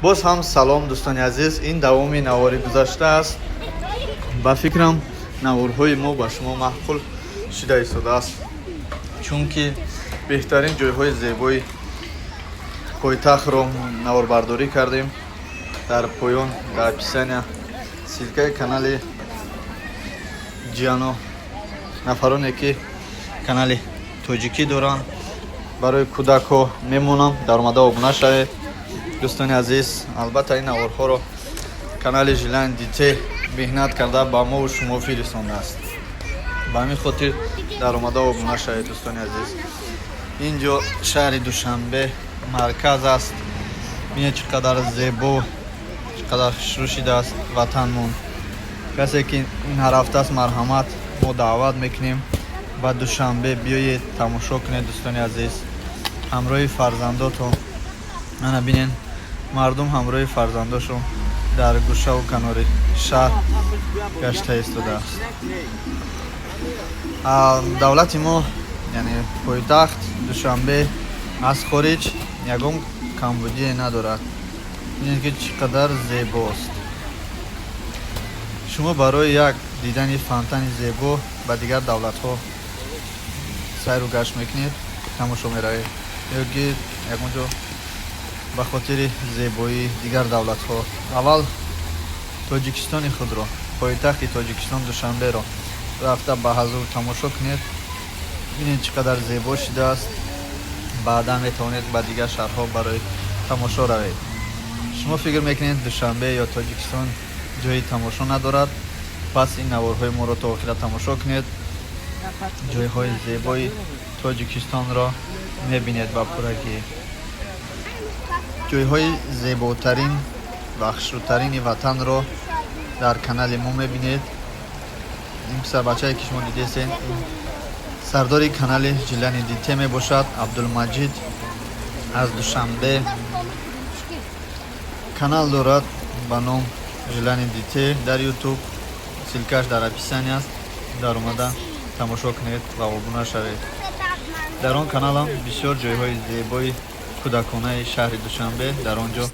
боз ҳам салом дӯстони азиз, ин давоми навори гузашта аст. ба фикрам наворҳои мо ба шумо маъқул шуда истодааст, чунки беҳтарин ҷойҳои зебои пойтахтро наворбардорӣ кардем. дар поён дар описания силкаи канали ҷиано нафароне ки канали тоҷикӣ доранд барои кӯдакҳо мемонам, даромада обуна шавед. дӯстони азиз, албатта ин наворҳоро канали жилани дите меҳнат карда ба мову шумо фиристонааст. ба ҳамин хотир даромада обуна шавед дӯстони азиз. инҷо шаҳри душанбе марказ аст. бинед чӣ қадар зебо, чӣ қадар хушрӯ шидааст ватанмон. касе ки нарафтааст, марҳамат, мо даъват мекунем ба душанбе биёед тамошо кунед дӯстони азиз. ҳамроҳи фарзандотон, ана бинен мардум ҳамроҳи фарзандошон дар гӯшаву канори шаҳр гашта истодааст. давлати мо, яъне пойтахт душанбе аз хориҷ ягон камбудие надорад. бинед ки чӣ қадар зебост. шумо барои як дидани фонтани зебо ба дигар давлатҳо сайру гашт мекунед, тамошо меравед, ё ки ягон ҷо ба хотири зебоии дигар давлатҳо. аввал тоҷикистони худро, пойтахти тоҷикистон душанберо рафта ба ҳазур тамошо кунед. бинед чӣ қадар зебо шудааст. баъдан метавонед ба дигар шаҳрҳо барои тамошо равед. шумо фикр мекунед душанбе ё тоҷикистон ҷои тамошо надорад? пас ин наворҳои моро то охира тамошо кунед. ҷойҳои зебои тоҷикистонро мебинед ба пуррагӣ. ҷойҳои зеботарин ва хушрӯтарини ватанро дар канали мо мебинед. ин писарбачае ки шумо дидесен, сардори канали жилани дите мебошад, абдулмаҷид аз душанбе. канал дорад ба ном жилани дите дар ютуб, силкаш дар описания аст. дар омада тамошо кунед ва обуна шавед. дар он каналам бисёр ҷойҳои зебои кӯдаконаи шаҳри душанбе дар он ҷо